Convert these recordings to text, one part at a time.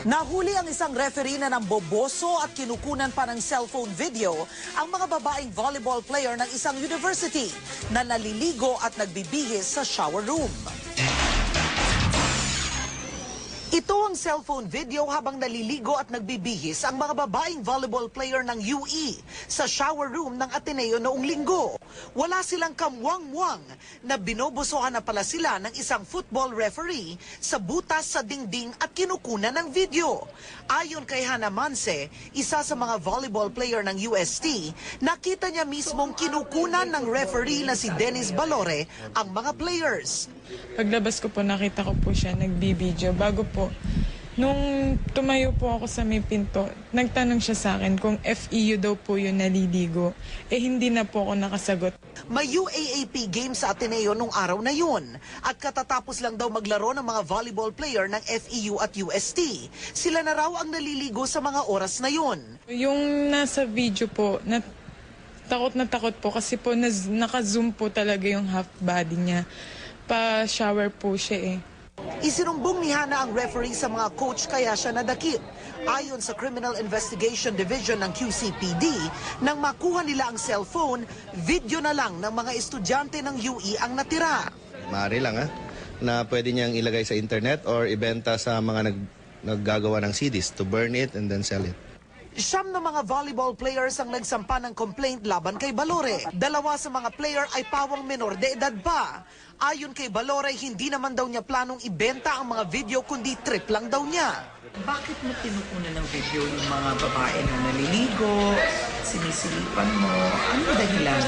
Nahuli ang isang referee na namboboso at kinukunan pa ng cellphone video ang mga babaeng volleyball player ng isang university na naliligo at nagbibihis sa shower room. Ito ang cellphone video habang naliligo at nagbibihis ang mga babaeng volleyball player ng UE sa shower room ng Ateneo noong linggo. Wala silang kamwang-mwang na binobosohan na pala sila ng isang football referee sa butas sa dingding at kinukunan ng video. Ayon kay Hannah Manse, isa sa mga volleyball player ng UST, nakita niya mismong kinukunan ng referee na si Dennis Balore ang mga players. Paglabas ko po, nakita ko po siya nagbibideo. Bago po, nung tumayo po ako sa may pinto, nagtanong siya sa akin kung FEU daw po yung naliligo. Hindi na po ako nakasagot. May UAAP games sa Ateneo nung araw na yun. At katatapos lang daw maglaro ng mga volleyball player ng FEU at UST. Sila na raw ang naliligo sa mga oras na yun. Yung nasa video po, takot po kasi po naka-zoom po talaga yung half body niya. Pa-shower po siya eh. Isinumbong ni Hannah ang referee sa mga coach kaya siya nadakip. Ayon sa Criminal Investigation Division ng QCPD, nang makuha nila ang cellphone, video na lang ng mga estudyante ng UE ang natira. Maaari lang na pwede niyang ilagay sa internet or ibenta sa mga naggagawa ng CDs to burn it and then sell it. Siyam na mga volleyball players ang nagsampa ng complaint laban kay Balore. Dalawa sa mga player ay pawang menor de edad pa. Ayon kay Balore, hindi naman daw niya planong ibenta ang mga video kundi trip lang daw niya. Bakit mo kinukunan ng video yung mga babae na naliligo, sinisilipan mo? Ano dahilan?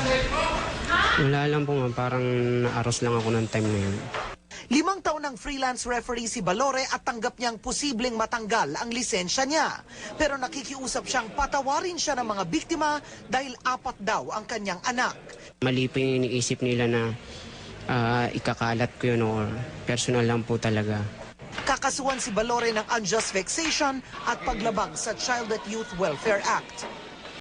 Wala lang po ma'am, parang naaros lang ako ng time na yun. 5 taon ng freelance referee si Balore at tanggap niyang posibleng matanggal ang lisensya niya. Pero nakikiusap siyang patawarin siya ng mga biktima dahil 4 daw ang kanyang anak. Mali po yung iniisip nila na ikakalat ko yun or personal lang po talaga. Kakasuhan si Balore ng unjust vexation at paglabag sa Child at Youth Welfare Act.